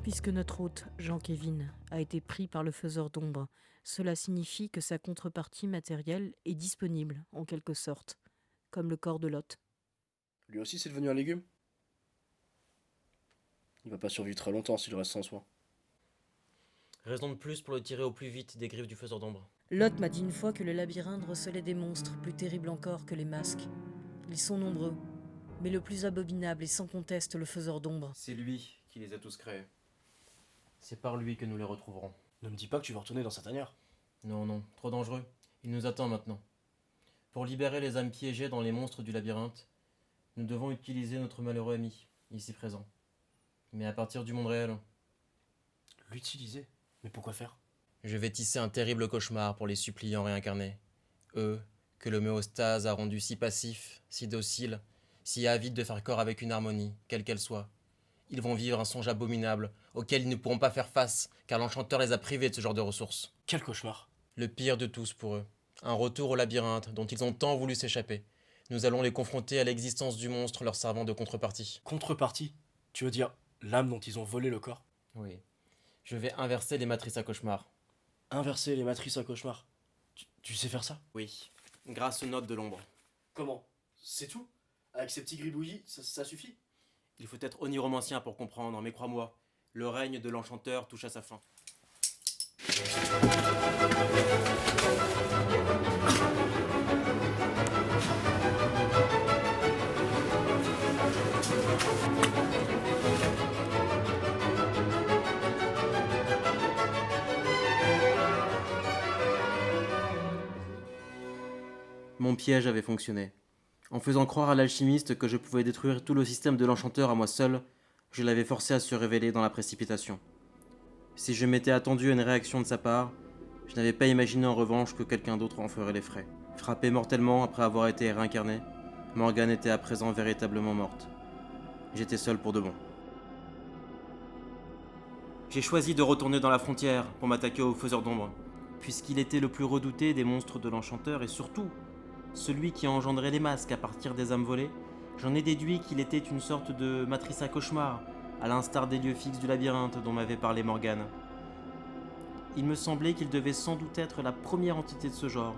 Puisque notre hôte, Jean-Kévin, a été pris par le faiseur d'ombre, cela signifie que sa contrepartie matérielle est disponible, en quelque sorte, comme le corps de Lot. Lui aussi, c'est devenu un légume? Il va pas survivre très longtemps s'il reste sans soin. Raison de plus pour le tirer au plus vite des griffes du faiseur d'ombre. Lot m'a dit une fois que le labyrinthe recelait des monstres plus terribles encore que les masques. Ils sont nombreux, mais le plus abominable est sans conteste le faiseur d'ombre. C'est lui qui les a tous créés. C'est par lui que nous les retrouverons. Ne me dis pas que tu vas retourner dans sa tanière. Non, non, trop dangereux. Il nous attend maintenant. Pour libérer les âmes piégées dans les monstres du labyrinthe, nous devons utiliser notre malheureux ami, ici présent. Mais à partir du monde réel. L'utiliser? Mais pourquoi faire? Je vais tisser un terrible cauchemar pour les suppliants réincarnés. Eux, que l'homéostase a rendus si passifs, si dociles, si avides de faire corps avec une harmonie, quelle qu'elle soit. Ils vont vivre un songe abominable, auquel ils ne pourront pas faire face, car l'enchanteur les a privés de ce genre de ressources. Quel cauchemar! Le pire de tous pour eux. Un retour au labyrinthe, dont ils ont tant voulu s'échapper. Nous allons les confronter à l'existence du monstre leur servant de contrepartie. Contrepartie? Tu veux dire l'âme dont ils ont volé le corps? Oui. Je vais inverser les matrices à cauchemar. Inverser les matrices à cauchemar. Tu sais faire ça? Oui. Grâce aux notes de l'ombre. Comment? C'est tout? Avec ces petits gribouillis, ça suffit? Il faut être oniromancien pour comprendre, mais crois-moi, le règne de l'enchanteur touche à sa fin. Mon piège avait fonctionné. En faisant croire à l'alchimiste que je pouvais détruire tout le système de l'enchanteur à moi seul, je l'avais forcé à se révéler dans la précipitation. Si je m'étais attendu à une réaction de sa part, je n'avais pas imaginé en revanche que quelqu'un d'autre en ferait les frais. Frappée mortellement après avoir été réincarnée, Morgane était à présent véritablement morte. J'étais seul pour de bon. J'ai choisi de retourner dans la frontière pour m'attaquer au faiseur d'ombre, puisqu'il était le plus redouté des monstres de l'enchanteur et surtout, celui qui a engendré les masques à partir des âmes volées. J'en ai déduit qu'il était une sorte de matrice à cauchemar, à l'instar des lieux fixes du labyrinthe dont m'avait parlé Morgane. Il me semblait qu'il devait sans doute être la première entité de ce genre,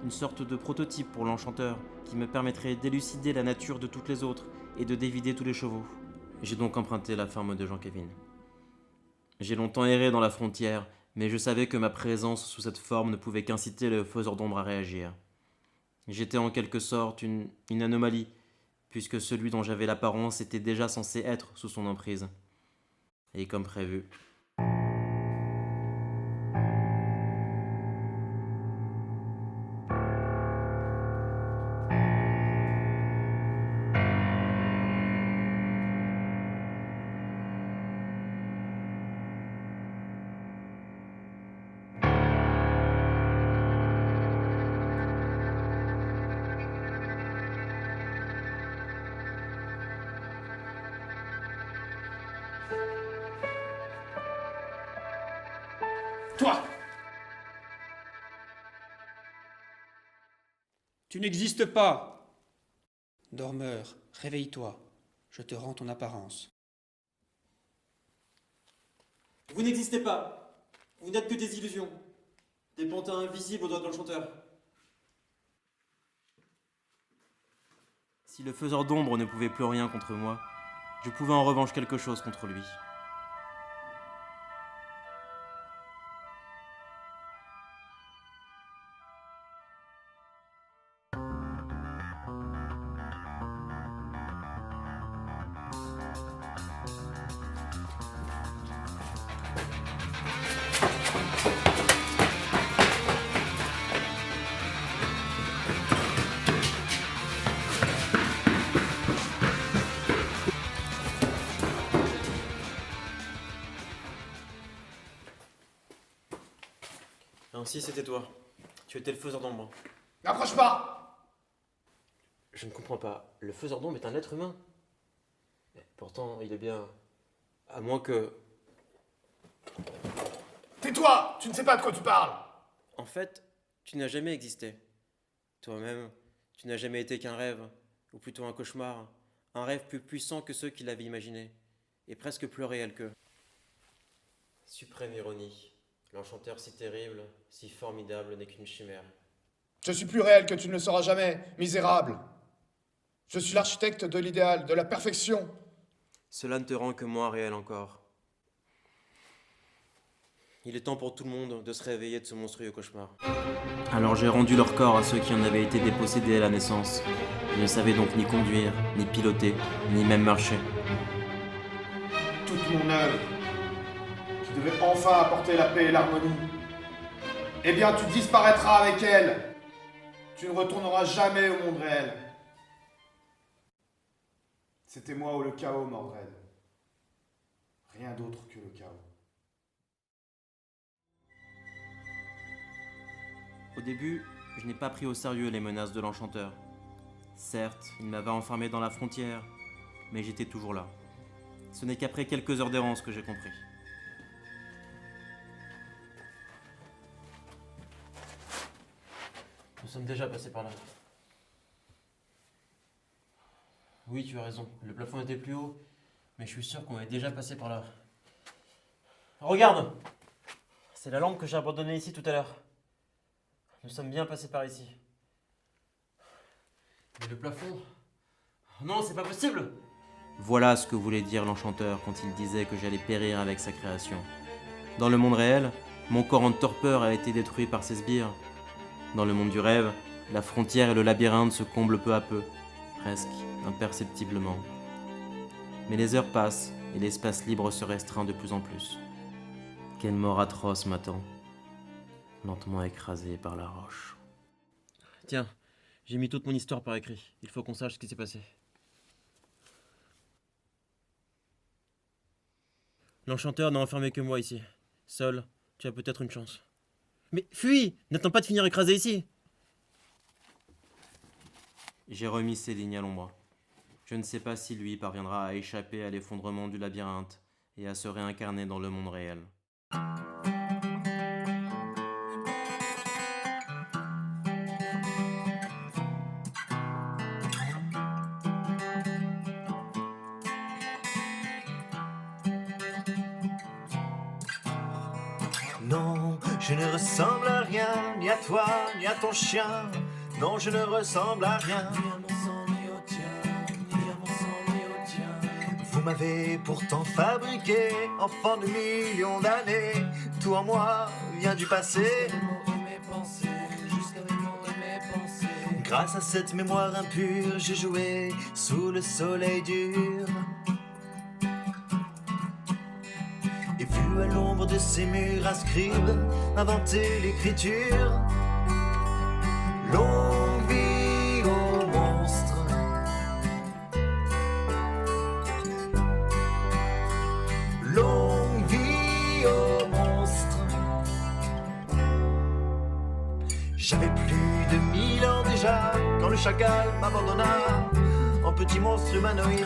une sorte de prototype pour l'enchanteur, qui me permettrait d'élucider la nature de toutes les autres et de dévider tous les chevaux. J'ai donc emprunté la ferme de Jean-Kévin. J'ai longtemps erré dans la frontière, mais je savais que ma présence sous cette forme ne pouvait qu'inciter le faiseur d'ombre à réagir. J'étais en quelque sorte une anomalie, puisque celui dont j'avais l'apparence était déjà censé être sous son emprise. Et comme prévu. Toi! Tu n'existes pas! Dormeur, réveille-toi. Je te rends ton apparence. Vous n'existez pas. Vous n'êtes que des illusions. Des pantins invisibles aux doigts de l'enchanteur. Si le faiseur d'ombre ne pouvait plus rien contre moi, je pouvais en revanche quelque chose contre lui. Ainsi, c'était toi. Tu étais le faiseur d'ombre. N'approche pas! Je ne comprends pas. Le faiseur d'ombre est un être humain. Mais pourtant, il est bien... À moins que... Tais-toi! Tu ne sais pas de quoi tu parles! En fait, tu n'as jamais existé. Toi-même, tu n'as jamais été qu'un rêve, ou plutôt un cauchemar, un rêve plus puissant que ceux qui l'avaient imaginé, et presque plus réel qu'eux. Suprême ironie. L'enchanteur si terrible, si formidable n'est qu'une chimère. Je suis plus réel que tu ne le seras jamais, misérable. Je suis l'architecte de l'idéal, de la perfection. Cela ne te rend que moins réel encore. Il est temps pour tout le monde de se réveiller de ce monstrueux cauchemar. Alors j'ai rendu leur corps à ceux qui en avaient été dépossédés à la naissance. Ils ne savaient donc ni conduire, ni piloter, ni même marcher. Toute mon œuvre, qui devait enfin apporter la paix et l'harmonie, eh bien tu disparaîtras avec elle. Tu ne retourneras jamais au monde réel. C'était moi ou le chaos, Mordred. Rien d'autre que le chaos. Au début, je n'ai pas pris au sérieux les menaces de l'enchanteur. Certes, il m'avait enfermé dans la frontière, mais j'étais toujours là. Ce n'est qu'après quelques heures d'errance que j'ai compris. Nous sommes déjà passés par là. Oui, tu as raison. Le plafond était plus haut, mais je suis sûr qu'on est déjà passé par là. Regarde! C'est la lampe que j'ai abandonnée ici tout à l'heure. Nous sommes bien passés par ici. Mais le plafond... Non, c'est pas possible! Voilà ce que voulait dire l'enchanteur quand il disait que j'allais périr avec sa création. Dans le monde réel, mon corps en torpeur a été détruit par ses sbires. Dans le monde du rêve, la frontière et le labyrinthe se comblent peu à peu, presque imperceptiblement. Mais les heures passent et l'espace libre se restreint de plus en plus. Quelle mort atroce m'attend, lentement écrasé par la roche. Tiens, j'ai mis toute mon histoire par écrit. Il faut qu'on sache ce qui s'est passé. L'enchanteur n'a enfermé que moi ici. Seul, tu as peut-être une chance. Mais fuis! N'attends pas de finir écrasé ici! J'ai remis ces lignes à l'ombre. Je ne sais pas si lui parviendra à échapper à l'effondrement du labyrinthe et à se réincarner dans le monde réel. Non, je ne ressemble à rien, ni à toi, ni à ton chien. Non, je ne ressemble à rien, ni à mon sang, ni au tien, ni à mon sang, ni au tien. Vous m'avez pourtant fabriqué, enfant de millions d'années. Tout en moi vient du passé. Grâce à cette mémoire impure, j'ai joué sous le soleil dur. Et vu à l'ombre de ces murs, un scribe inventer l'écriture. Longue vie aux monstres. Longue vie aux monstres. J'avais plus de 1000 ans déjà quand le chacal m'abandonna en petit monstre humanoïde.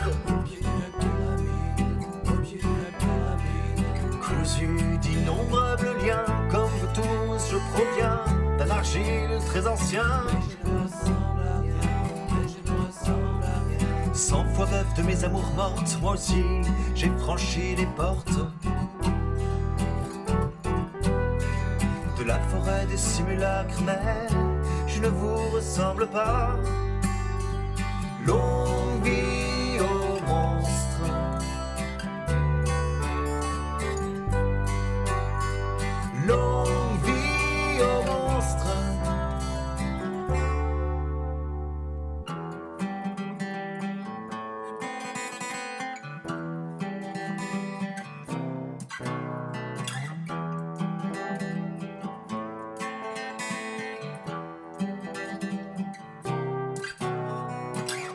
Cousu d'innombrables liens, comme vous tous, je proviens d'un argile très ancien. Cent fois veuve de mes amours mortes, moi aussi, j'ai franchi les portes de la forêt des simulacres, mais je ne vous ressemble pas. Longue vie aux monstres. Longue vie aux monstres.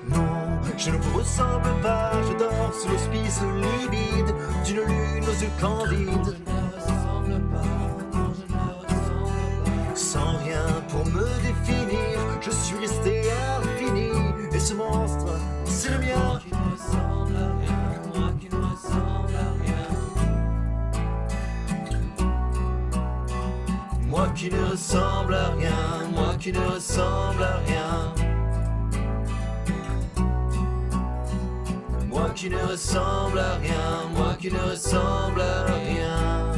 Non, je ne vous ressemble pas, je dors sous l'hospice livide d'une lune aux yeux candides. Sans rien pour me définir, je suis resté infini. Et ce monstre, c'est le mien. Qui ne ressemble à rien, moi qui ne ressemble à rien. Moi qui ne ressemble à rien, moi qui ne ressemble à rien. Moi qui ne ressemble à rien, moi qui ne ressemble à rien.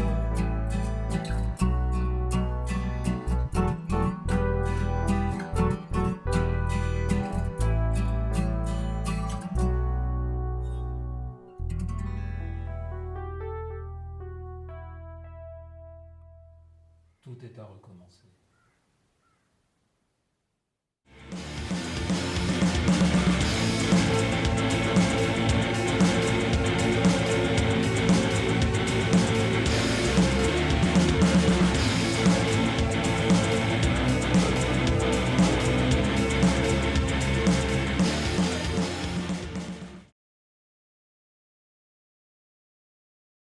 est à recommencer.